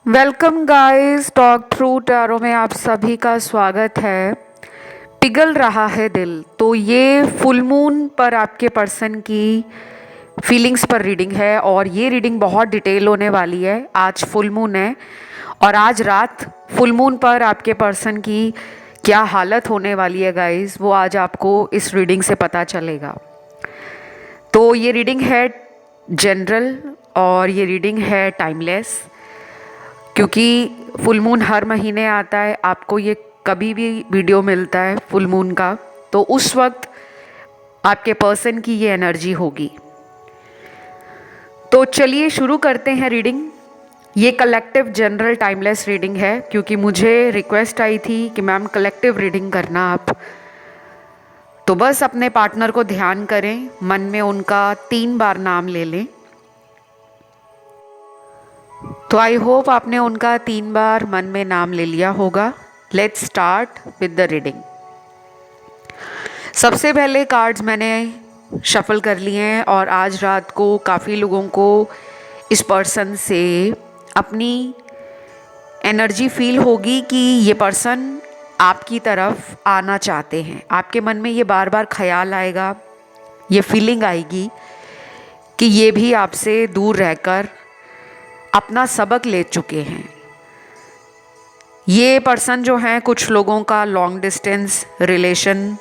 Welcome guys, talk through tarot में आप सभी का स्वागत है। पिघल रहा है दिल, तो ये फुल मून पर आपके पर्सन की फीलिंग्स पर रीडिंग है और ये रीडिंग बहुत डिटेल होने वाली है। आज फुल मून है और आज रात फुल मून पर आपके पर्सन की क्या हालत होने वाली है गाइस, वो आज आपको इस रीडिंग से पता चलेगा। तो ये रीडिंग है जनरल और ये रीडिंग है टाइमलेस, क्योंकि फुल मून हर महीने आता है। आपको ये कभी भी वीडियो मिलता है फुल मून का, तो उस वक्त आपके पर्सन की ये एनर्जी होगी। तो चलिए शुरू करते हैं रीडिंग। ये कलेक्टिव जनरल टाइमलेस रीडिंग है, क्योंकि मुझे रिक्वेस्ट आई थी कि मैम कलेक्टिव रीडिंग करना आप। तो बस अपने पार्टनर को ध्यान करें, मन में उनका 3 बार नाम ले लें। तो आई होप आपने उनका 3 बार मन में नाम ले लिया होगा। Let's start with the reading. सबसे पहले कार्ड्स मैंने शफल कर लिए हैं और आज रात को काफ़ी लोगों को इस पर्सन से अपनी एनर्जी फील होगी कि ये पर्सन आपकी तरफ आना चाहते हैं। आपके मन में ये बार बार ख्याल आएगा, ये फीलिंग आएगी कि ये भी आपसे दूर रहकर अपना सबक ले चुके हैं। ये पर्सन जो हैं, कुछ लोगों का लॉन्ग डिस्टेंस रिलेशन,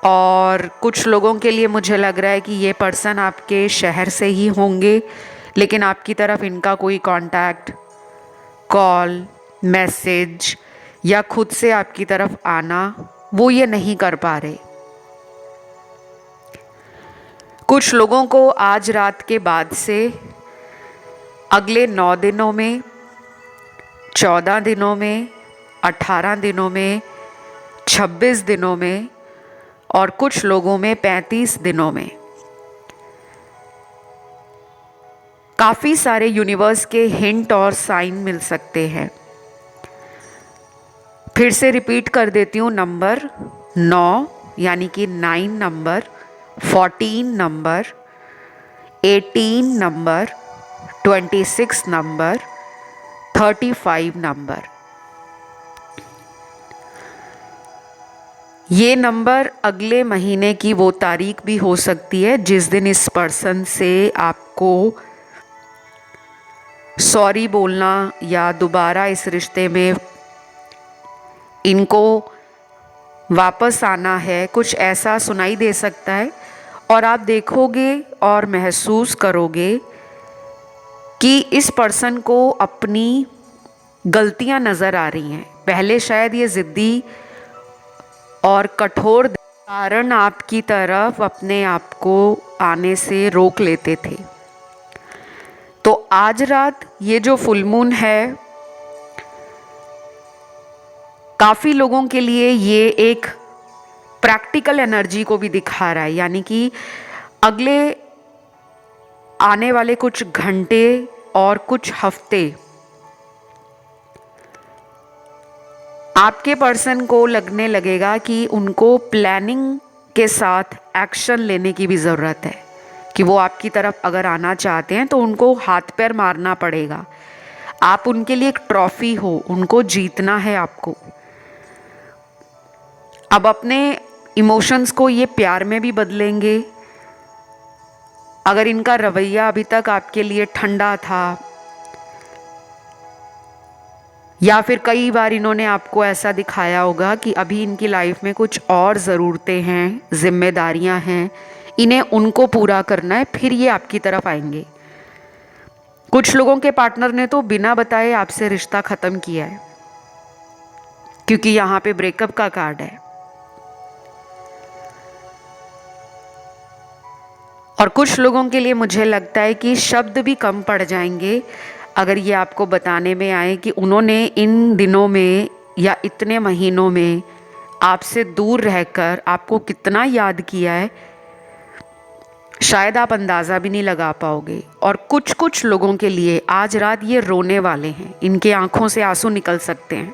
और कुछ लोगों के लिए मुझे लग रहा है कि ये पर्सन आपके शहर से ही होंगे, लेकिन आपकी तरफ इनका कोई कांटेक्ट, कॉल, मैसेज या खुद से आपकी तरफ आना वो ये नहीं कर पा रहे। कुछ लोगों को आज रात के बाद से अगले 9 दिनों में, 14 दिनों में, 18 दिनों में, 26 दिनों में और कुछ लोगों में 35 दिनों में काफ़ी सारे यूनिवर्स के हिंट और साइन मिल सकते हैं। फिर से रिपीट कर देती हूँ। नंबर 9 यानी कि 9 number, 14 number, 18 number, 26 number, 35 number. ये नंबर अगले महीने की वो तारीख भी हो सकती है जिस दिन इस पर्सन से आपको सॉरी बोलना या दोबारा इस रिश्ते में इनको वापस आना है। कुछ ऐसा सुनाई दे सकता है और आप देखोगे और महसूस करोगे कि इस पर्सन को अपनी गलतियां नज़र आ रही हैं। पहले शायद ये ज़िद्दी और कठोर कारण आपकी तरफ अपने आप को आने से रोक लेते थे। तो आज रात ये जो फुल मून है, काफ़ी लोगों के लिए ये एक प्रैक्टिकल एनर्जी को भी दिखा रहा है, यानी कि अगले आने वाले कुछ घंटे और कुछ हफ्ते आपके पर्सन को लगने लगेगा कि उनको प्लानिंग के साथ एक्शन लेने की भी ज़रूरत है, कि वो आपकी तरफ अगर आना चाहते हैं तो उनको हाथ पैर मारना पड़ेगा। आप उनके लिए एक ट्रॉफी हो, उनको जीतना है आपको। अब अपने इमोशंस को ये प्यार में भी बदलेंगे। अगर इनका रवैया अभी तक आपके लिए ठंडा था या फिर कई बार इन्होंने आपको ऐसा दिखाया होगा कि अभी इनकी लाइफ में कुछ और ज़रूरतें हैं, जिम्मेदारियां हैं, इन्हें उनको पूरा करना है, फिर ये आपकी तरफ आएंगे। कुछ लोगों के पार्टनर ने तो बिना बताए आपसे रिश्ता ख़त्म किया है, क्योंकि यहाँ पे ब्रेकअप का कार्ड है। और कुछ लोगों के लिए मुझे लगता है कि शब्द भी कम पड़ जाएंगे अगर ये आपको बताने में आए कि उन्होंने इन दिनों में या इतने महीनों में आपसे दूर रहकर आपको कितना याद किया है। शायद आप अंदाज़ा भी नहीं लगा पाओगे। और कुछ कुछ लोगों के लिए आज रात ये रोने वाले हैं, इनके आंखों से आंसू निकल सकते हैं।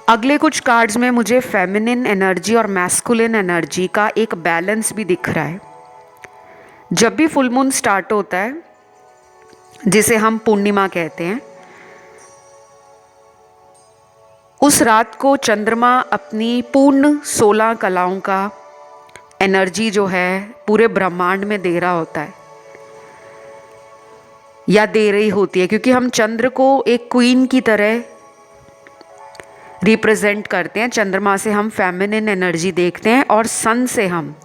अगले कुछ कार्ड्स में मुझे फेमिनिन एनर्जी और मैस्कुलिन एनर्जी का एक बैलेंस भी दिख रहा है। जब भी फुल मून स्टार्ट होता है, जिसे हम पूर्णिमा कहते हैं, उस रात को चंद्रमा अपनी पूर्ण 16 कलाओं का एनर्जी जो है पूरे ब्रह्मांड में दे रहा होता है या दे रही होती है, क्योंकि हम चंद्र को एक क्वीन की तरह रिप्रेजेंट करते हैं। चंद्रमा से हम फेमिनिन एनर्जी देखते हैं और सन से हम,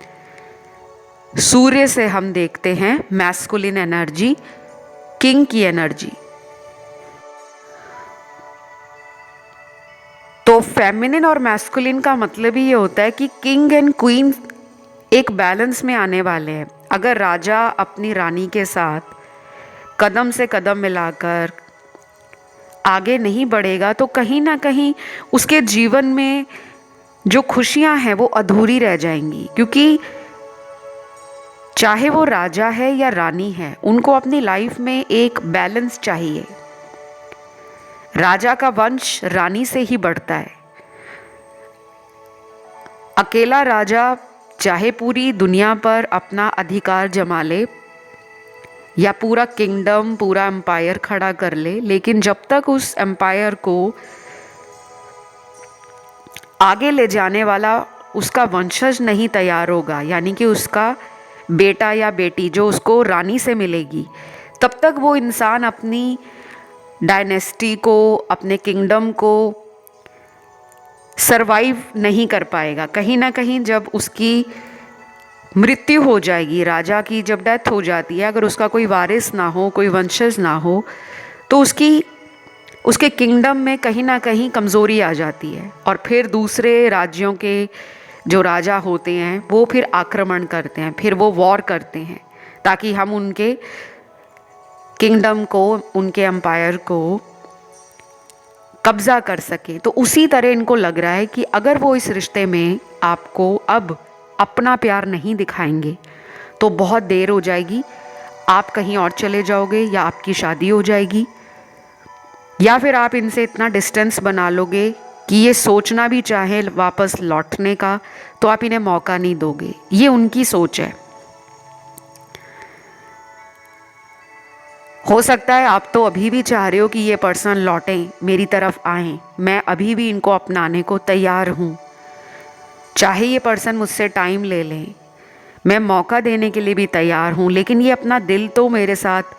सूर्य से हम देखते हैं मैस्कुलिन एनर्जी, किंग की एनर्जी। तो फेमिनिन और मैस्कुलिन का मतलब ही ये होता है कि किंग एंड क्वीन एक बैलेंस में आने वाले हैं। अगर राजा अपनी रानी के साथ कदम से कदम मिलाकर आगे नहीं बढ़ेगा तो कहीं ना कहीं उसके जीवन में जो खुशियां हैं वो अधूरी रह जाएंगी, क्योंकि चाहे वो राजा है या रानी है, उनको अपनी लाइफ में एक बैलेंस चाहिए। राजा का वंश रानी से ही बढ़ता है। अकेला राजा चाहे पूरी दुनिया पर अपना अधिकार जमा ले या पूरा किंगडम, पूरा एम्पायर खड़ा कर ले, लेकिन जब तक उस एम्पायर को आगे ले जाने वाला उसका वंशज नहीं तैयार होगा, यानी कि उसका बेटा या बेटी जो उसको रानी से मिलेगी, तब तक वो इंसान अपनी डायनेस्टी को, अपने किंगडम को सरवाइव नहीं कर पाएगा। कहीं ना कहीं जब उसकी मृत्यु हो जाएगी, राजा की जब डेथ हो जाती है, अगर उसका कोई वारिस ना हो, कोई वंशज ना हो, तो उसके किंगडम में कहीं ना कहीं कमज़ोरी आ जाती है और फिर दूसरे राज्यों के जो राजा होते हैं वो फिर आक्रमण करते हैं, फिर वो वॉर करते हैं ताकि हम उनके किंगडम को, उनके एम्पायर को कब्जा कर सके। तो उसी तरह इनको लग रहा है कि अगर वो इस रिश्ते में आपको अब अपना प्यार नहीं दिखाएंगे तो बहुत देर हो जाएगी, आप कहीं और चले जाओगे या आपकी शादी हो जाएगी, या फिर आप इनसे इतना डिस्टेंस बना लोगे कि ये सोचना भी चाहे वापस लौटने का तो आप इन्हें मौका नहीं दोगे। ये उनकी सोच है। हो सकता है आप तो अभी भी चाह रहे हो कि ये पर्सन लौटें, मेरी तरफ आएं, मैं अभी भी इनको अपनाने को तैयार हूँ, चाहे ये पर्सन मुझसे टाइम ले लें, मैं मौका देने के लिए भी तैयार हूँ, लेकिन ये अपना दिल तो मेरे साथ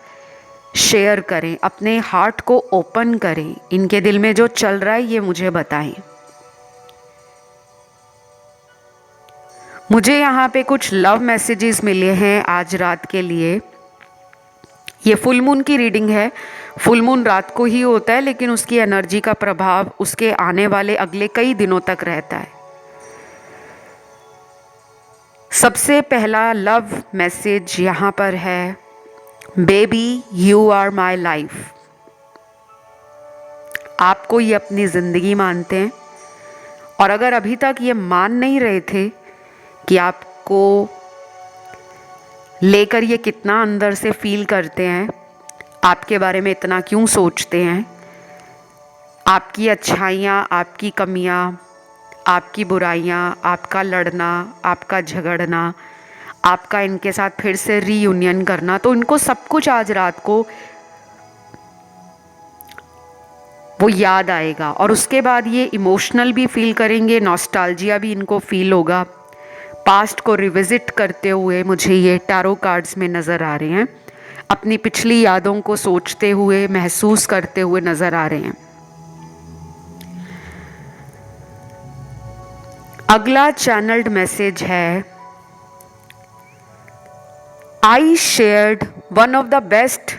शेयर करें, अपने हार्ट को ओपन करें, इनके दिल में जो चल रहा है ये मुझे बताएं। मुझे यहाँ पे कुछ लव मैसेजेस मिले हैं आज रात के लिए। ये फुल मून की रीडिंग है। फुल मून रात को ही होता है, लेकिन उसकी एनर्जी का प्रभाव उसके आने वाले अगले कई दिनों तक रहता है। सबसे पहला लव मैसेज यहाँ पर है, baby you are my life. आपको ये अपनी ज़िंदगी मानते हैं, और अगर अभी तक ये मान नहीं रहे थे कि आपको लेकर ये कितना अंदर से फील करते हैं, आपके बारे में इतना क्यों सोचते हैं, आपकी अच्छाइयाँ, आपकी कमियाँ, आपकी बुराइयाँ, आपका लड़ना, आपका झगड़ना, आपका इनके साथ फिर से रीयूनियन करना, तो इनको सब कुछ आज रात को वो याद आएगा और उसके बाद ये इमोशनल भी फील करेंगे, नॉस्टैल्जिया भी इनको फील होगा। पास्ट को रिविजिट करते हुए मुझे ये टैरो कार्ड्स में नज़र आ रहे हैं, अपनी पिछली यादों को सोचते हुए, महसूस करते हुए नज़र आ रहे हैं। अगला चैनल्ड मैसेज है, I shared one of the best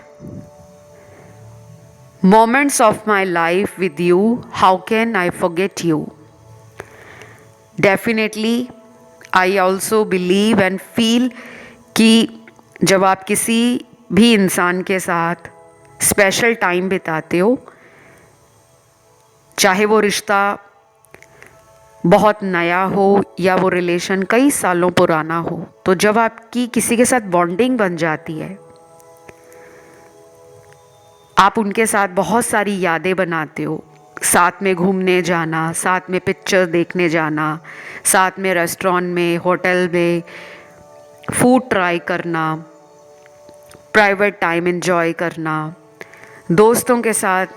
moments of my life with you. How can I forget you? Definitely, I also believe and feel कि जब आप किसी भी इंसान के साथ स्पेशल टाइम बिताते हो, चाहे वो रिश्ता बहुत नया हो या वो रिलेशन कई सालों पुराना हो, तो जब आपकी किसी के साथ बॉन्डिंग बन जाती है, आप उनके साथ बहुत सारी यादें बनाते हो, साथ में घूमने जाना, साथ में पिक्चर देखने जाना, साथ में रेस्टोरेंट में, होटल में फूड ट्राई करना, प्राइवेट टाइम एंजॉय करना, दोस्तों के साथ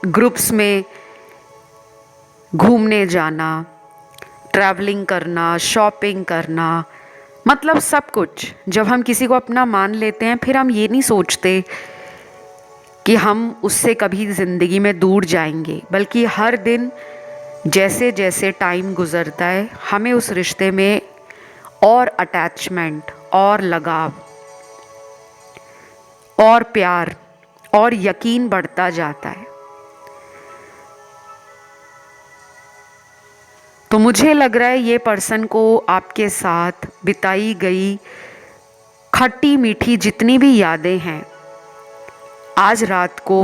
ग्रुप्स में घूमने जाना, ट्रैवलिंग करना, शॉपिंग करना, मतलब सब कुछ। जब हम किसी को अपना मान लेते हैं, फिर हम ये नहीं सोचते कि हम उससे कभी ज़िंदगी में दूर जाएंगे, बल्कि हर दिन जैसे जैसे टाइम गुज़रता है हमें उस रिश्ते में और अटैचमेंट और लगाव और प्यार और यकीन बढ़ता जाता है। तो मुझे लग रहा है ये पर्सन को आपके साथ बिताई गई खट्टी मीठी जितनी भी यादें हैं आज रात को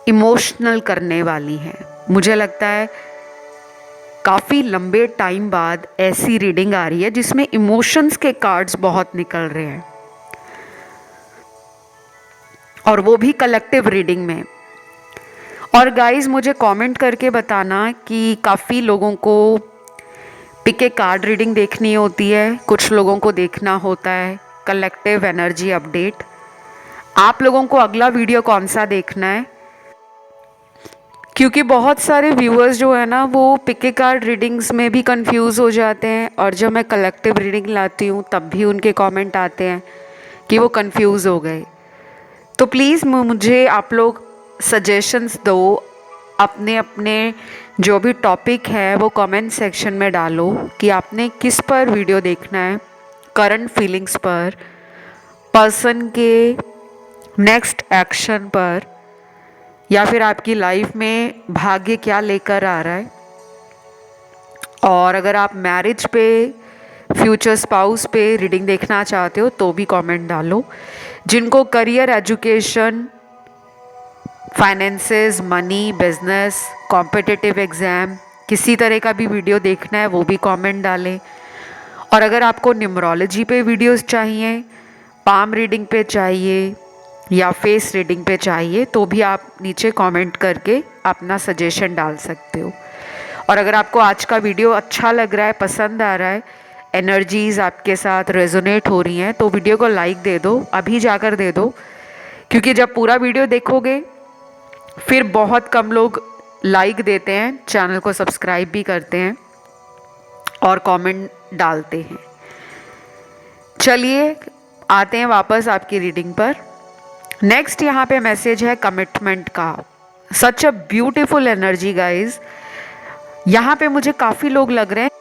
इमोशनल करने वाली हैं। मुझे लगता है काफ़ी लंबे टाइम बाद ऐसी रीडिंग आ रही है जिसमें इमोशंस के कार्ड्स बहुत निकल रहे हैं, और वो भी कलेक्टिव रीडिंग में। और गाइस मुझे कमेंट करके बताना कि काफ़ी लोगों को पिक ए कार्ड रीडिंग देखनी होती है, कुछ लोगों को देखना होता है कलेक्टिव एनर्जी अपडेट। आप लोगों को अगला वीडियो कौन सा देखना है? क्योंकि बहुत सारे व्यूअर्स जो है ना वो पिक ए कार्ड रीडिंग्स में भी कंफ्यूज हो जाते हैं, और जब मैं कलेक्टिव रीडिंग लाती हूँ तब भी उनके कमेंट आते हैं कि वो कंफ्यूज हो गए। तो प्लीज़ मुझे आप लोग सजेशंस दो, अपने अपने जो भी टॉपिक है वो कमेंट सेक्शन में डालो कि आपने किस पर वीडियो देखना है, करंट फीलिंग्स पर, पर्सन के नेक्स्ट एक्शन पर, या फिर आपकी लाइफ में भाग्य क्या लेकर आ रहा है। और अगर आप मैरिज पे, फ्यूचर स्पाउस पे रीडिंग देखना चाहते हो तो भी कमेंट डालो। जिनको career, education, finances, money, business, competitive exam, किसी तरह का भी वीडियो देखना है वो भी कमेंट डालें। और अगर आपको न्यूमरोलॉजी पे वीडियोस चाहिए, पाम रीडिंग पे चाहिए या फेस रीडिंग पे चाहिए तो भी आप नीचे कमेंट करके अपना सजेशन डाल सकते हो। और अगर आपको आज का वीडियो अच्छा लग रहा है, पसंद आ रहा है, एनर्जीज़ आपके साथ रेजोनेट हो रही हैं तो वीडियो को लाइक दे दो, अभी जाकर दे दो। क्योंकि जब पूरा वीडियो देखोगे फिर बहुत कम लोग लाइक देते हैं, चैनल को सब्सक्राइब भी करते हैं और कमेंट डालते हैं। चलिए आते हैं वापस आपकी रीडिंग पर। नेक्स्ट यहाँ पे मैसेज है कमिटमेंट का। सच अ ब्यूटीफुल एनर्जी गाइज। यहाँ पे मुझे काफ़ी लोग लग रहे हैं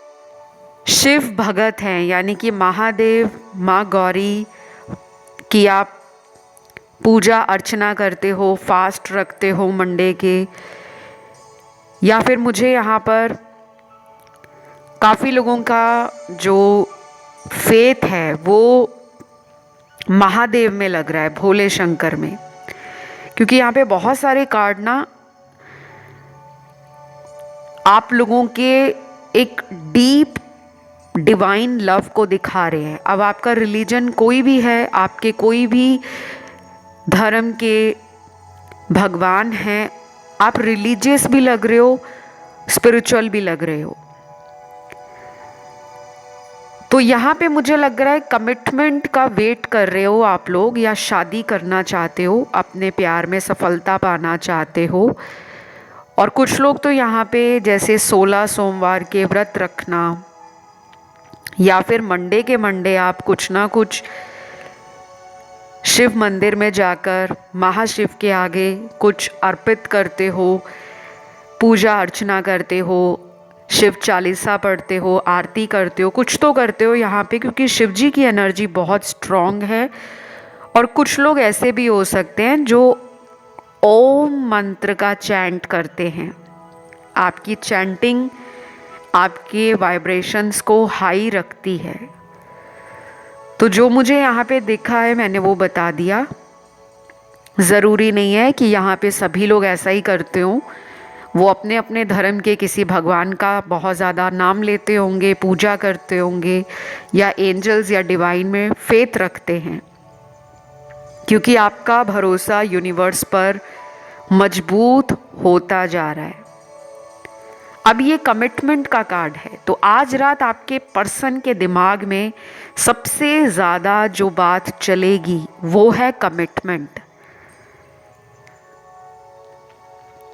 शिव भगत हैं, यानी कि महादेव, माँ गौरी की आप पूजा अर्चना करते हो, फास्ट रखते हो मंडे के, या फिर मुझे यहाँ पर काफ़ी लोगों का जो फेथ है वो महादेव में लग रहा है, भोले शंकर में। क्योंकि यहाँ पे बहुत सारे कार्ड ना आप लोगों के एक डीप डिवाइन लव को दिखा रहे हैं। अब आपका रिलीजन कोई भी है, आपके कोई भी धर्म के भगवान हैं, आप रिलीजियस भी लग रहे हो, स्पिरिचुअल भी लग रहे हो, तो यहाँ पे मुझे लग रहा है कमिटमेंट का वेट कर रहे हो आप लोग, या शादी करना चाहते हो, अपने प्यार में सफलता पाना चाहते हो। और कुछ लोग तो यहाँ पे जैसे 16 सोमवार के व्रत रखना, या फिर मंडे के मंडे आप कुछ ना कुछ शिव मंदिर में जाकर महाशिव के आगे कुछ अर्पित करते हो, पूजा अर्चना करते हो, शिव चालीसा पढ़ते हो, आरती करते हो, कुछ तो करते हो यहाँ पे, क्योंकि शिव जी की एनर्जी बहुत स्ट्रॉन्ग है। और कुछ लोग ऐसे भी हो सकते हैं जो ओम मंत्र का चैंट करते हैं। आपकी चैंटिंग आपके वाइब्रेशंस को हाई रखती है। तो जो मुझे यहाँ पे दिखा है मैंने वो बता दिया। ज़रूरी नहीं है कि यहाँ पे सभी लोग ऐसा ही करते हों। वो अपने अपने धर्म के किसी भगवान का बहुत ज़्यादा नाम लेते होंगे, पूजा करते होंगे, या एंजल्स या डिवाइन में फेथ रखते हैं। क्योंकि आपका भरोसा यूनिवर्स पर मजबूत होता जा रहा है। अब ये कमिटमेंट का कार्ड है, तो आज रात आपके पर्सन के दिमाग में सबसे ज़्यादा जो बात चलेगी वो है कमिटमेंट।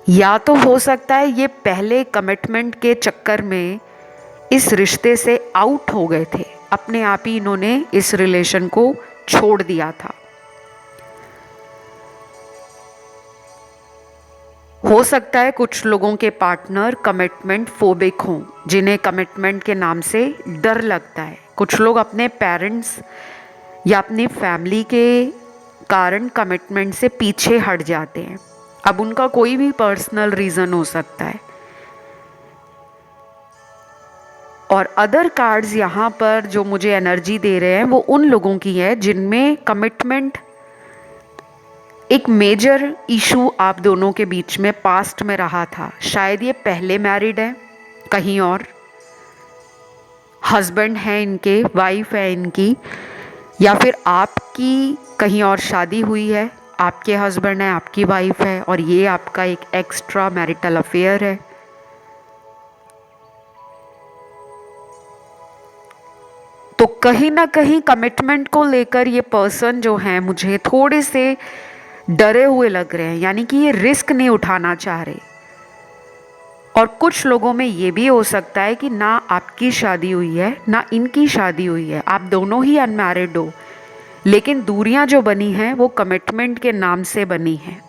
या तो हो सकता है ये पहले कमिटमेंट के चक्कर में इस रिश्ते से आउट हो गए थे, अपने आप ही इन्होंने इस रिलेशन को छोड़ दिया था। हो सकता है कुछ लोगों के पार्टनर कमिटमेंट फोबिक हों, जिन्हें कमिटमेंट के नाम से डर लगता है। कुछ लोग अपने पेरेंट्स या अपनी फैमिली के कारण कमिटमेंट से पीछे हट जाते हैं। अब उनका कोई भी पर्सनल रीज़न हो सकता है। और अदर कार्ड्स यहाँ पर जो मुझे एनर्जी दे रहे हैं वो उन लोगों की है जिनमें कमिटमेंट एक मेजर इशू आप दोनों के बीच में पास्ट में रहा था। शायद ये पहले मैरिड है कहीं और, हस्बैंड है इनके, वाइफ है इनकी, या फिर आपकी कहीं और शादी हुई है, आपके हस्बैंड है, आपकी वाइफ है, और ये आपका एक एक्स्ट्रा मैरिटल अफेयर है। तो कहीं ना कहीं कमिटमेंट को लेकर ये पर्सन जो है मुझे थोड़े से डरे हुए लग रहे हैं, यानी कि ये रिस्क नहीं उठाना चाह रहे। और कुछ लोगों में ये भी हो सकता है कि ना आपकी शादी हुई है ना इनकी शादी हुई है, आप दोनों ही अनमैरिड हो, लेकिन दूरियां जो बनी हैं वो कमिटमेंट के नाम से बनी हैं।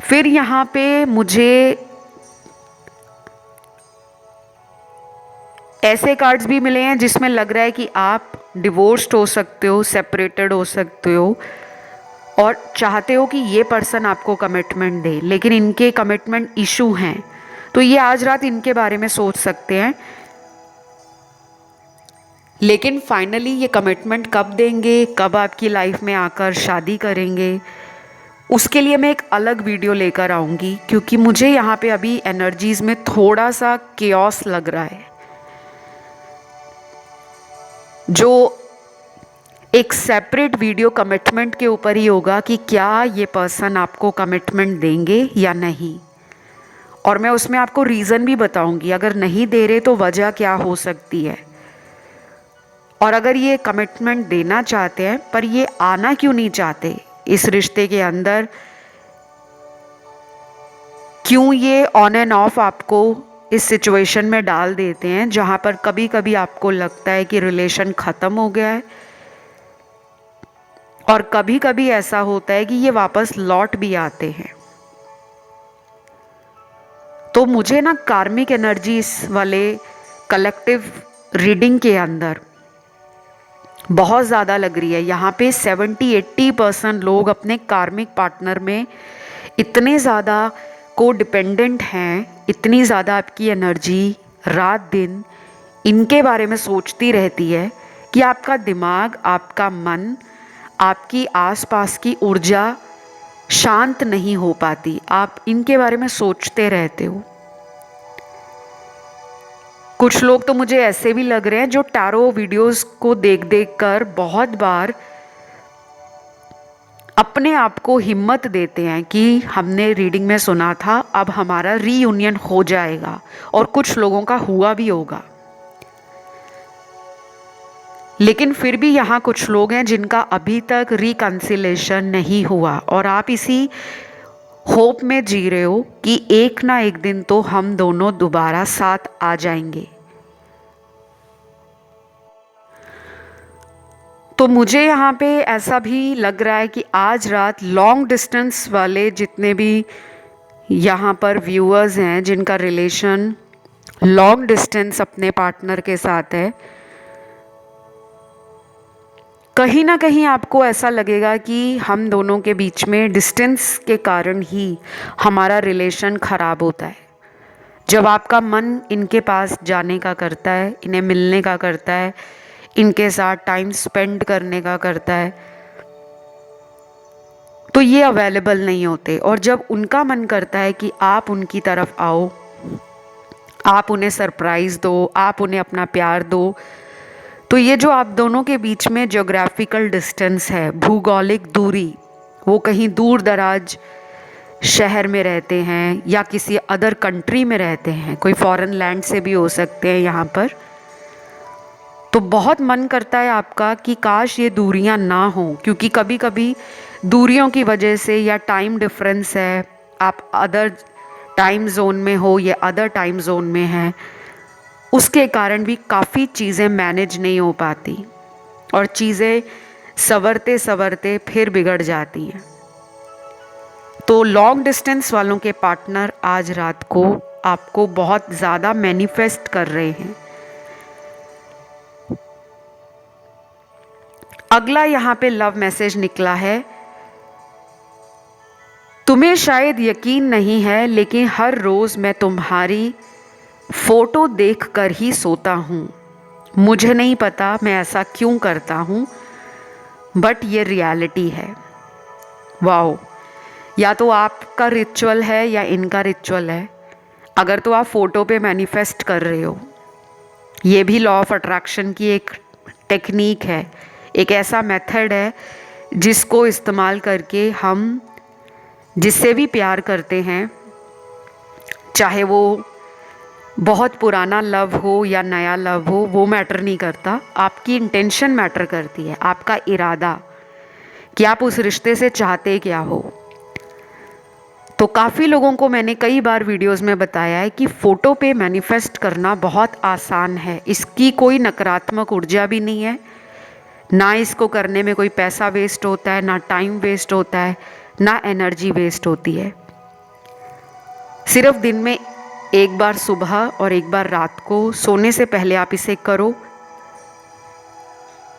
फिर यहाँ पे मुझे ऐसे कार्ड्स भी मिले हैं जिसमें लग रहा है कि आप डिवोर्स्ड हो सकते हो, सेपरेटेड हो सकते हो, और चाहते हो कि ये पर्सन आपको कमिटमेंट दे, लेकिन इनके कमिटमेंट इशू हैं। तो ये आज रात इनके बारे में सोच सकते हैं, लेकिन फाइनली ये कमिटमेंट कब देंगे, कब आपकी लाइफ में आकर शादी करेंगे, उसके लिए मैं एक अलग वीडियो लेकर आऊँगी, क्योंकि मुझे यहाँ पे अभी एनर्जीज़ में थोड़ा सा केओस लग रहा है। जो एक सेपरेट वीडियो कमिटमेंट के ऊपर ही होगा कि क्या ये पर्सन आपको कमिटमेंट देंगे या नहीं, और मैं उसमें आपको रीज़न भी बताऊंगी, अगर नहीं दे रहे तो वजह क्या हो सकती है, और अगर ये कमिटमेंट देना चाहते हैं पर ये आना क्यों नहीं चाहते इस रिश्ते के अंदर, क्यों ये ऑन एंड ऑफ आपको इस सिचुएशन में डाल देते हैं जहाँ पर कभी कभी आपको लगता है कि रिलेशन ख़त्म हो गया है, और कभी कभी ऐसा होता है कि ये वापस लौट भी आते हैं। तो मुझे ना कार्मिक एनर्जी इस वाले कलेक्टिव रीडिंग के अंदर बहुत ज़्यादा लग रही है। यहाँ पे 70-80% लोग अपने कार्मिक पार्टनर में इतने ज़्यादा को डिपेंडेंट हैं, इतनी ज़्यादा आपकी एनर्जी रात दिन इनके बारे में सोचती रहती है कि आपका दिमाग, आपका मन, आपकी आसपास की ऊर्जा शांत नहीं हो पाती, आप इनके बारे में सोचते रहते हो। कुछ लोग तो मुझे ऐसे भी लग रहे हैं जो टैरो वीडियोस को देख देख कर बहुत बार अपने आप को हिम्मत देते हैं कि हमने रीडिंग में सुना था अब हमारा रीयूनियन हो जाएगा, और कुछ लोगों का हुआ भी होगा। लेकिन फिर भी यहाँ कुछ लोग हैं जिनका अभी तक रिकंसिलेशन नहीं हुआ, और आप इसी होप में जी रहे हो कि एक ना एक दिन तो हम दोनों दोबारा साथ आ जाएंगे। तो मुझे यहाँ पे ऐसा भी लग रहा है कि आज रात लॉन्ग डिस्टेंस वाले जितने भी यहाँ पर व्यूअर्स हैं जिनका रिलेशन लॉन्ग डिस्टेंस अपने पार्टनर के साथ है, कहीं ना कहीं आपको ऐसा लगेगा कि हम दोनों के बीच में डिस्टेंस के कारण ही हमारा रिलेशन ख़राब होता है। जब आपका मन इनके पास जाने का करता है, इन्हें मिलने का करता है, इनके साथ टाइम स्पेंड करने का करता है, तो ये अवेलेबल नहीं होते। और जब उनका मन करता है कि आप उनकी तरफ आओ, आप उन्हें सरप्राइज़ दो, आप उन्हें अपना प्यार दो, तो ये जो आप दोनों के बीच में ज्योग्राफिकल डिस्टेंस है, भूगोलिक दूरी, वो कहीं दूर दराज शहर में रहते हैं या किसी अदर कंट्री में रहते हैं, कोई फॉरेन लैंड से भी हो सकते हैं यहाँ पर। तो बहुत मन करता है आपका कि काश ये दूरियां ना हो, क्योंकि कभी कभी दूरियों की वजह से या टाइम डिफरेंस है, आप अदर टाइम जोन में हो या अदर टाइम जोन में हैं, उसके कारण भी काफ़ी चीज़ें मैनेज नहीं हो पाती और चीज़ें संवरते संवरते फिर बिगड़ जाती हैं। तो लॉन्ग डिस्टेंस वालों के पार्टनर आज रात को आपको बहुत ज़्यादा मैनिफेस्ट कर रहे हैं। अगला यहाँ पे लव मैसेज निकला है, तुम्हें शायद यकीन नहीं है लेकिन हर रोज़ मैं तुम्हारी फ़ोटो देखकर ही सोता हूँ। मुझे नहीं पता मैं ऐसा क्यों करता हूँ, बट ये रियलिटी है। वाओ, या तो आपका रिचुअल है या इनका रिचुअल है। अगर तो आप फ़ोटो पे मैनिफेस्ट कर रहे हो, ये भी लॉ ऑफ अट्रैक्शन की एक टेक्निक है, एक ऐसा मेथड है जिसको इस्तेमाल करके हम जिससे भी प्यार करते हैं, चाहे वो बहुत पुराना लव हो या नया लव हो, वो मैटर नहीं करता, आपकी इंटेंशन मैटर करती है, आपका इरादा कि आप उस रिश्ते से चाहते क्या हो। तो काफ़ी लोगों को मैंने कई बार वीडियोस में बताया है कि फ़ोटो पे मैनिफेस्ट करना बहुत आसान है, इसकी कोई नकारात्मक ऊर्जा भी नहीं है, ना इसको करने में कोई पैसा वेस्ट होता है, ना टाइम वेस्ट होता है, ना एनर्जी वेस्ट होती है। सिर्फ दिन में एक बार सुबह और एक बार रात को सोने से पहले आप इसे करो।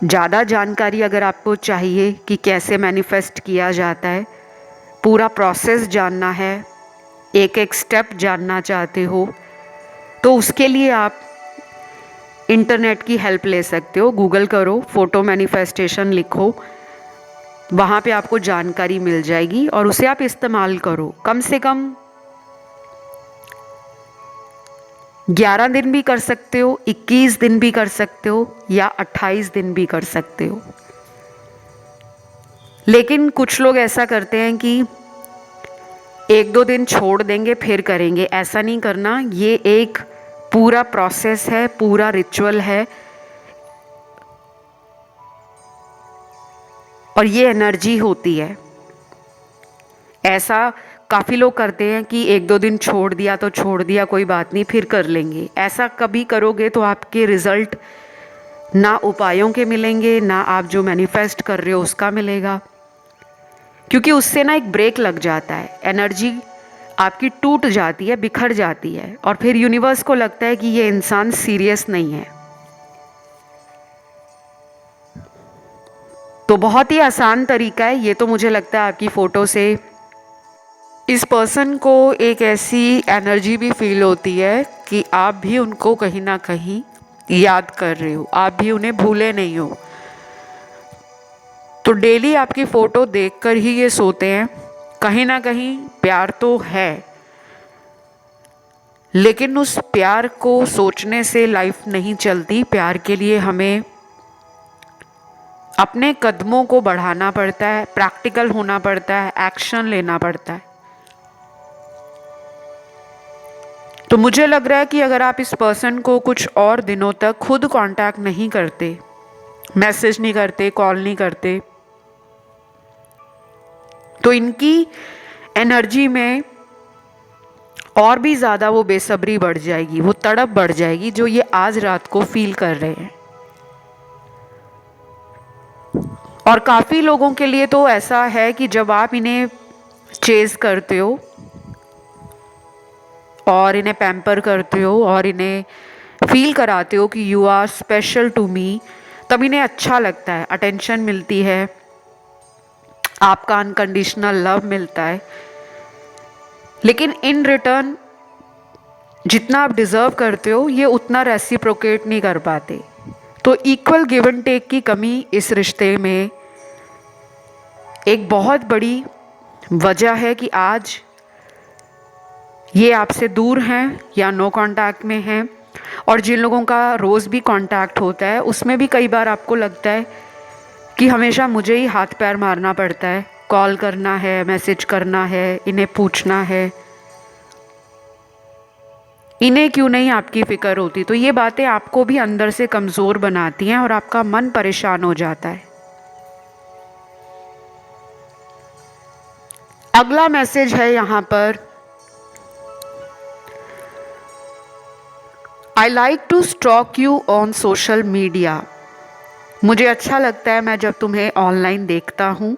ज़्यादा जानकारी अगर आपको चाहिए कि कैसे मैनिफेस्ट किया जाता है, पूरा प्रोसेस जानना है, एक एक स्टेप जानना चाहते हो, तो उसके लिए आप इंटरनेट की हेल्प ले सकते हो। गूगल करो, फ़ोटो मैनिफेस्टेशन लिखो, वहाँ पे आपको जानकारी मिल जाएगी और उसे आप इस्तेमाल करो। कम से कम 11 दिन भी कर सकते हो, 21 दिन भी कर सकते हो या 28 दिन भी कर सकते हो। लेकिन कुछ लोग ऐसा करते हैं कि 1-2 दिन छोड़ देंगे फिर करेंगे, ऐसा नहीं करना। ये एक पूरा प्रोसेस है, पूरा रिचुअल है और ये एनर्जी होती है। ऐसा काफ़ी लोग करते हैं कि 1-2 दिन छोड़ दिया तो छोड़ दिया, कोई बात नहीं, फिर कर लेंगे। ऐसा कभी करोगे तो आपके रिज़ल्ट ना उपायों के मिलेंगे, ना आप जो मैनिफेस्ट कर रहे हो उसका मिलेगा, क्योंकि उससे ना एक ब्रेक लग जाता है, एनर्जी आपकी टूट जाती है, बिखर जाती है और फिर यूनिवर्स को लगता है कि ये इंसान सीरियस नहीं है। तो बहुत ही आसान तरीका है ये, तो मुझे लगता है आपकी फ़ोटो से इस पर्सन को एक ऐसी एनर्जी भी फील होती है कि आप भी उनको कहीं ना कहीं याद कर रहे हो, आप भी उन्हें भूले नहीं हो। तो डेली आपकी फ़ोटो देखकर ही ये सोते हैं। कहीं ना कहीं प्यार तो है, लेकिन उस प्यार को सोचने से लाइफ नहीं चलती। प्यार के लिए हमें अपने कदमों को बढ़ाना पड़ता है, प्रैक्टिकल होना पड़ता है, एक्शन लेना पड़ता है। तो मुझे लग रहा है कि अगर आप इस पर्सन को कुछ और दिनों तक खुद कांटेक्ट नहीं करते, मैसेज नहीं करते, कॉल नहीं करते, तो इनकी एनर्जी में और भी ज़्यादा वो बेसब्री बढ़ जाएगी, वो तड़प बढ़ जाएगी जो ये आज रात को फील कर रहे हैं। और काफ़ी लोगों के लिए तो ऐसा है कि जब आप इन्हें चेज़ करते हो और इन्हें पैम्पर करते हो और इन्हें फील कराते हो कि you are special to me, तब इन्हें अच्छा लगता है, अटेंशन मिलती है, आपका अनकंडीशनल लव मिलता है। लेकिन इन रिटर्न जितना आप डिज़र्व करते हो ये उतना रेसिप्रोकेट नहीं कर पाते। तो इक्वल गिव एंड टेक की कमी इस रिश्ते में एक बहुत बड़ी वजह है कि आज ये आपसे दूर हैं या नो कांटेक्ट में हैं। और जिन लोगों का रोज़ भी कांटेक्ट होता है उसमें भी कई बार आपको लगता है कि हमेशा मुझे ही हाथ पैर मारना पड़ता है, कॉल करना है, मैसेज करना है, इन्हें पूछना है, इन्हें क्यों नहीं आपकी फ़िक्र होती। तो ये बातें आपको भी अंदर से कमज़ोर बनाती हैं और आपका मन परेशान हो जाता है। अगला मैसेज है यहाँ पर, I like to stalk you on social media. मुझे अच्छा लगता है मैं जब तुम्हें ऑनलाइन देखता हूँ।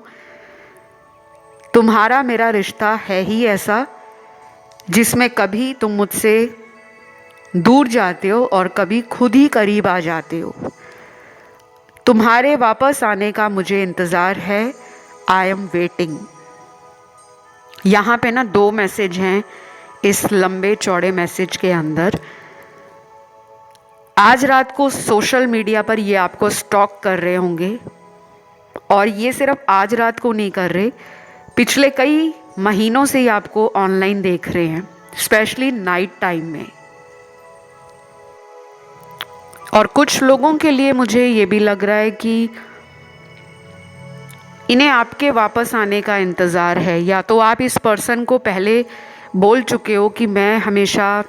तुम्हारा मेरा रिश्ता है ही ऐसा जिसमें कभी तुम मुझसे दूर जाते हो और कभी खुद ही करीब आ जाते हो। तुम्हारे वापस आने का मुझे इंतज़ार है। I am waiting. यहाँ पे ना 2 मैसेज हैं इस लंबे चौड़े मैसेज के अंदर। आज रात को सोशल मीडिया पर ये आपको स्टॉक कर रहे होंगे, और ये सिर्फ आज रात को नहीं कर रहे, पिछले कई महीनों से ही आपको ऑनलाइन देख रहे हैं, स्पेशली नाइट टाइम में। और कुछ लोगों के लिए मुझे ये भी लग रहा है कि इन्हें आपके वापस आने का इंतज़ार है, या तो आप इस पर्सन को पहले बोल चुके हो कि मैं हमेशा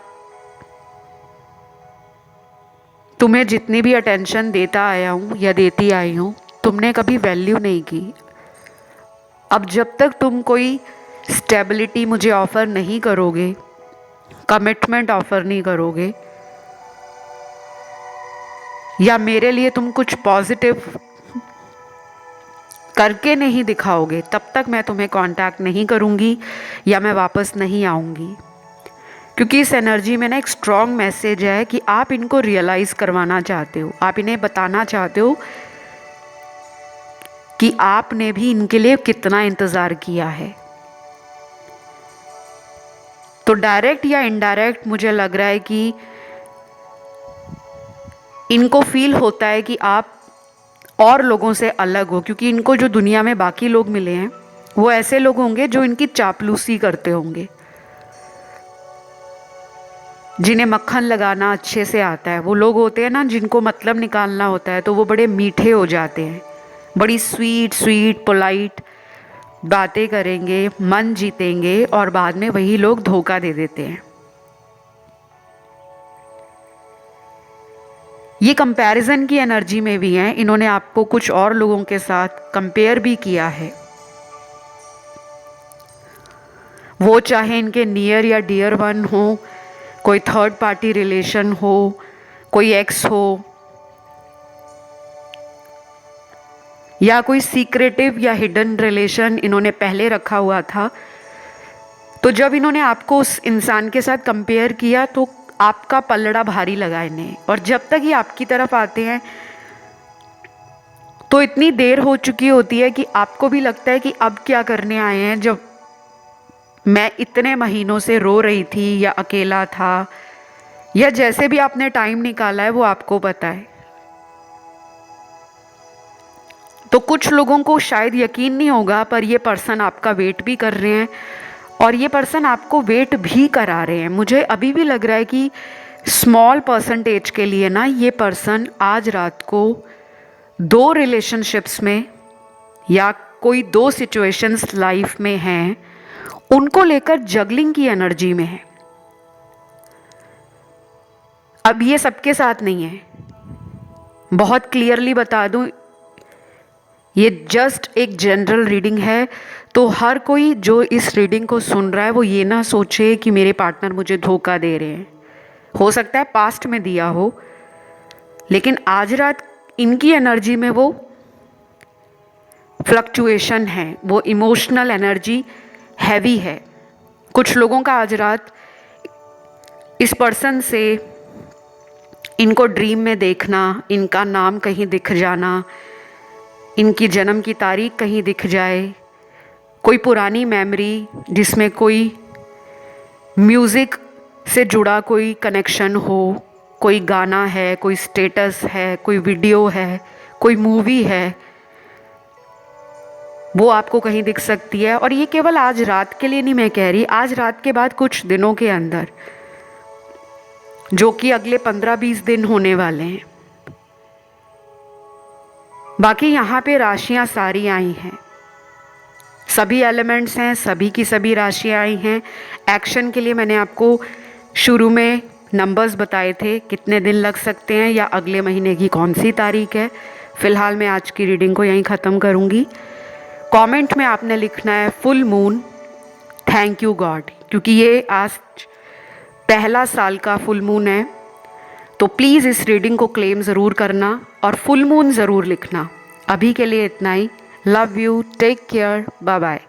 तुम्हें जितनी भी अटेंशन देता आया हूँ या देती आई हूँ, तुमने कभी वैल्यू नहीं की। अब जब तक तुम कोई स्टेबिलिटी मुझे ऑफ़र नहीं करोगे, कमिटमेंट ऑफ़र नहीं करोगे, या मेरे लिए तुम कुछ पॉजिटिव करके नहीं दिखाओगे, तब तक मैं तुम्हें कांटेक्ट नहीं करूँगी या मैं वापस नहीं आऊँगी। क्योंकि इस एनर्जी में ना एक स्ट्रॉन्ग मैसेज है कि आप इनको रियलाइज़ करवाना चाहते हो, आप इन्हें बताना चाहते हो कि आपने भी इनके लिए कितना इंतज़ार किया है। तो डायरेक्ट या इनडायरेक्ट मुझे लग रहा है कि इनको फील होता है कि आप और लोगों से अलग हो, क्योंकि इनको जो दुनिया में बाकी लोग मिले हैं वो ऐसे लोग होंगे जो इनकी चापलूसी करते होंगे, जिन्हें मक्खन लगाना अच्छे से आता है। वो लोग होते हैं ना जिनको मतलब निकालना होता है तो वो बड़े मीठे हो जाते हैं, बड़ी स्वीट स्वीट पोलाइट बातें करेंगे, मन जीतेंगे, और बाद में वही लोग धोखा दे देते हैं। ये कंपैरिजन की एनर्जी में भी हैं। इन्होंने आपको कुछ और लोगों के साथ कंपेयर भी किया है, वो चाहे इनके नियर या डियर वन हो, कोई थर्ड पार्टी रिलेशन हो, कोई एक्स हो, या कोई सीक्रेटिव या हिडन रिलेशन इन्होंने पहले रखा हुआ था। तो जब इन्होंने आपको उस इंसान के साथ कंपेयर किया तो आपका पलड़ा भारी लगा इन्हें, और जब तक ये आपकी तरफ आते हैं तो इतनी देर हो चुकी होती है कि आपको भी लगता है कि अब क्या करने आए हैं, जब मैं इतने महीनों से रो रही थी या अकेला था, या जैसे भी आपने टाइम निकाला है वो आपको पता है। तो कुछ लोगों को शायद यकीन नहीं होगा, पर ये पर्सन आपका वेट भी कर रहे हैं, और ये पर्सन आपको वेट भी करा रहे हैं। मुझे अभी भी लग रहा है कि स्मॉल परसेंटेज के लिए ना ये पर्सन आज रात को 2 रिलेशनशिप्स में या कोई 2 सिचुएशंस लाइफ में हैं, उनको लेकर जगलिंग की एनर्जी में है। अब ये सबके साथ नहीं है, बहुत क्लियरली बता दूं, ये जस्ट एक जनरल रीडिंग है। तो हर कोई जो इस रीडिंग को सुन रहा है वो ये ना सोचे कि मेरे पार्टनर मुझे धोखा दे रहे हैं। हो सकता है पास्ट में दिया हो, लेकिन आज रात इनकी एनर्जी में वो फ्लक्चुएशन है, वो इमोशनल एनर्जी हैवी है। कुछ लोगों का आज रात इस पर्सन से इनको ड्रीम में देखना, इनका नाम कहीं दिख जाना, इनकी जन्म की तारीख कहीं दिख जाए, कोई पुरानी मेमोरी जिसमें कोई म्यूज़िक से जुड़ा कोई कनेक्शन हो, कोई गाना है, कोई स्टेटस है, कोई वीडियो है, कोई मूवी है, वो आपको कहीं दिख सकती है। और ये केवल आज रात के लिए नहीं मैं कह रही, आज रात के बाद कुछ दिनों के अंदर, जो कि अगले 15-20 दिन होने वाले हैं। बाकी यहाँ पे राशियाँ सारी आई हैं, सभी एलिमेंट्स हैं, सभी की सभी राशियाँ आई हैं। एक्शन के लिए मैंने आपको शुरू में नंबर्स बताए थे, कितने दिन लग सकते हैं या अगले महीने की कौन सी तारीख है। फ़िलहाल मैं आज की रीडिंग को यहीं ख़त्म करूँगी। कमेंट में आपने लिखना है full moon thank you God, क्योंकि ये आज पहला साल का फुल मून है। तो प्लीज़ इस रीडिंग को क्लेम ज़रूर करना और फुल मून ज़रूर लिखना। अभी के लिए इतना ही। Love you, take care, bye bye.